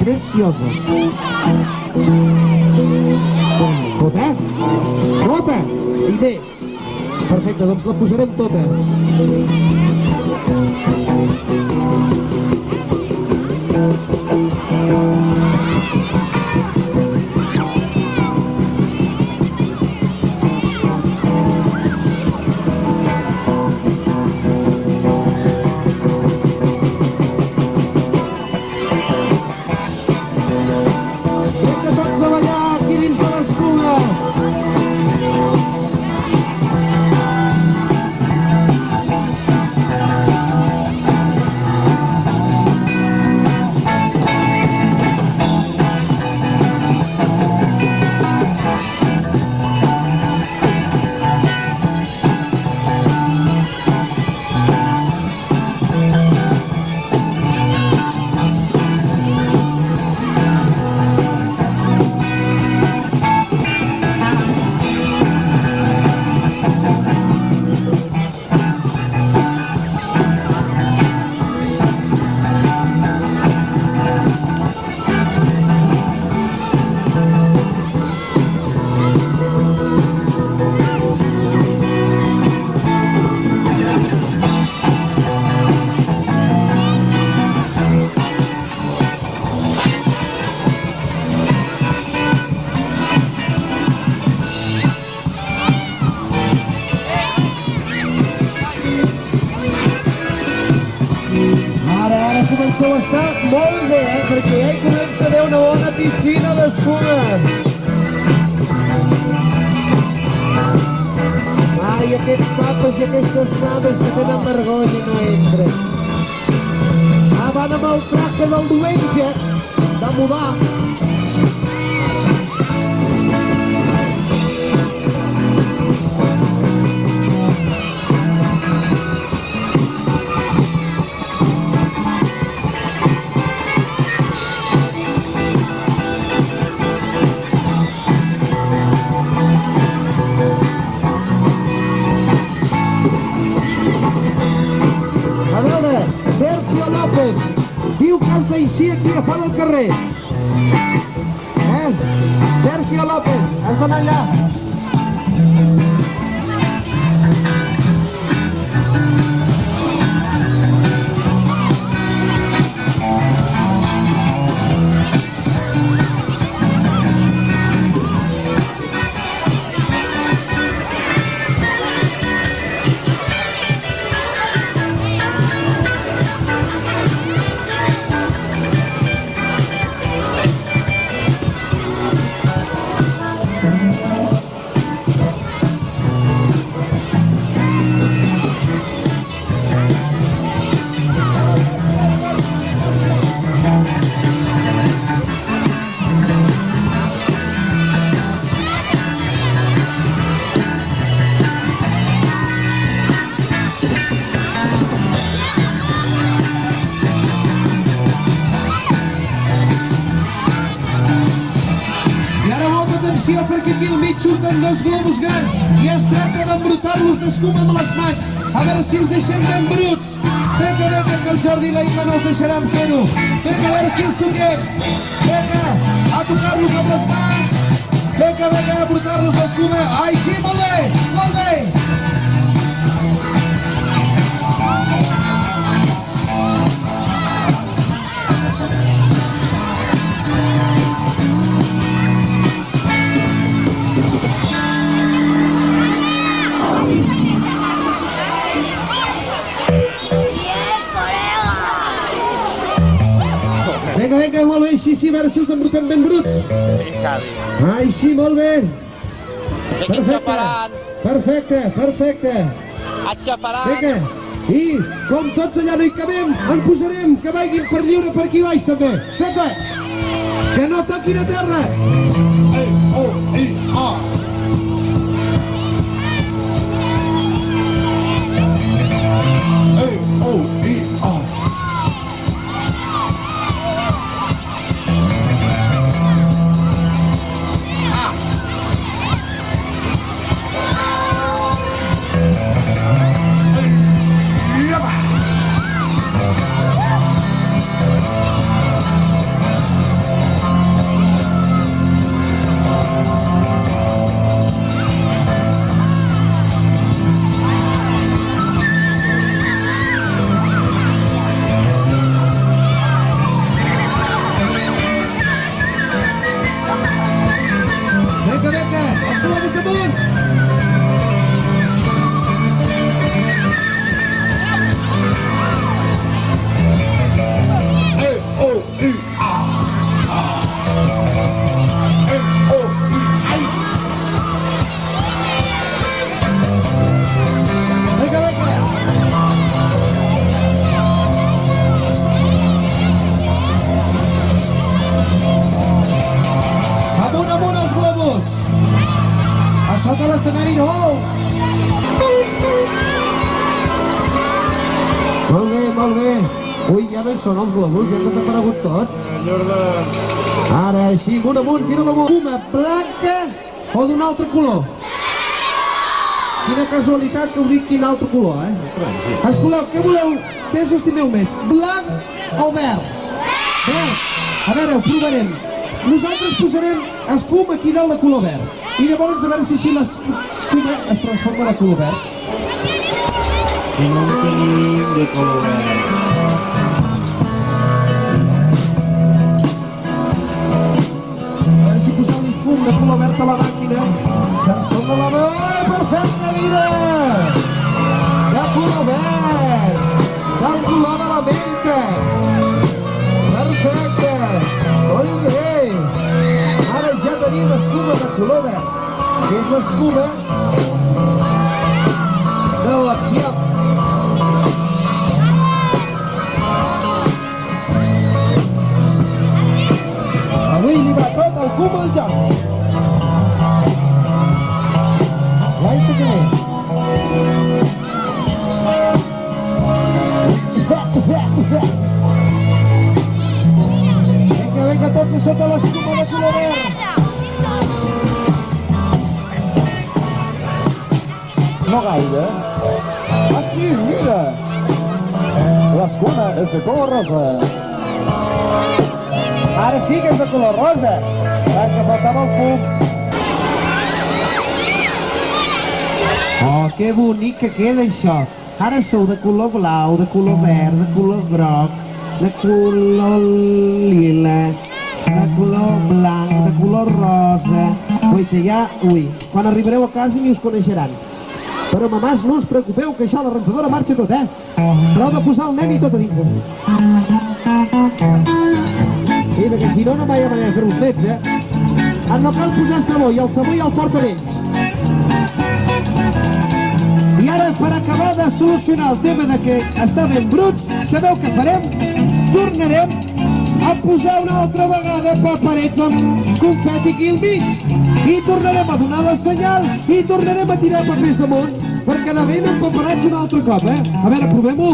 preciosos. Tota? Tota! I més. Perfecte, doncs la posarem tota. Comenceu a estar molt bé, perquè ja hi comença a haver una bona piscina d'escuma. Ai, aquests papes i aquestes naves que tenen vergonya no entren. Van amb el tracte del diumenge de mudar. Diu que has d'eixir aquí a fora del carrer. Sergio López, has d'anar allà. Perquè aquí al mig surten dos globus grans i es tracta d'embrutar-los d'escuma amb les mans, a veure si els deixem ben bruts. Vinga, que el Jordi i la Ima no els deixaran fer-ho. Vinga, a veure si els toquem. Vinga, a tocar-los amb les mans. Vinga, a embrutar-los d'escuma. Ai, sí, molt bé, molt bé. Vinga, molt bé, sí, a veure si els embrutem ben bruts. Ai, sí, molt bé. Perfecte. Vinga, i com tots allà no hi cabem, en posarem que vagin per lliure per aquí baix també. Vinga, que no toquin a terra. Sota l'escenari nou. Molt bé, molt bé. Ui, ja no hi són els globus, ja han desaparegut tots. Ara, així, amunt, amunt, tira-la amunt. Fuma blanca o d'un altre color? Quina casualitat que heu dit quin altre color, Escoleu, què voleu? Què us estimeu més? Blanc o verd? Verd. A veure, ho provarem. Nosaltres posarem espuma aquí dalt de color verd. I llavors a veure si així l'espuma es transforma de color verd. I no en tenim de color verd. A veure si posant-li fum de color verd a la màquina se'ns torna la mà. Perfecte, mira! De color verd! Del color de la menta! Perfecte! Molt bé! Ara ja tenim escuma de color verd, que és l'escuma de l'acció. Avui li va tot el fum al joc. Guaita que ve. Vinga, tots a sota l'escuma de color verd. No gaire. Aquí, mira! L'escuma és de color rosa. Ara sí que és de color rosa. És que faltava el fum. Oh, que bonic que queda això. Ara sou de color blau, de color verd, de color groc, de color lila, de color blanc, de color rosa. Guaita, ja... Ui, quan arribareu a casa ni us coneixeran. Però mamàs, no us preocupeu, que això a la rentadora marxa tot, Però heu de posar el nen i tot a dins. I perquè si no, no mai ha manera de fer uns nets, No cal posar sabó, i el sabó ja el porten ells. I ara, per acabar de solucionar el tema de que està ben bruts, sabeu què farem? Tornarem a posar una altra vegada paperets amb confeti aquí al mig. I tornarem a donar la senyal i tornarem a tirar papers amunt per quedar ben empaperats un altre cop, A veure, provem-ho.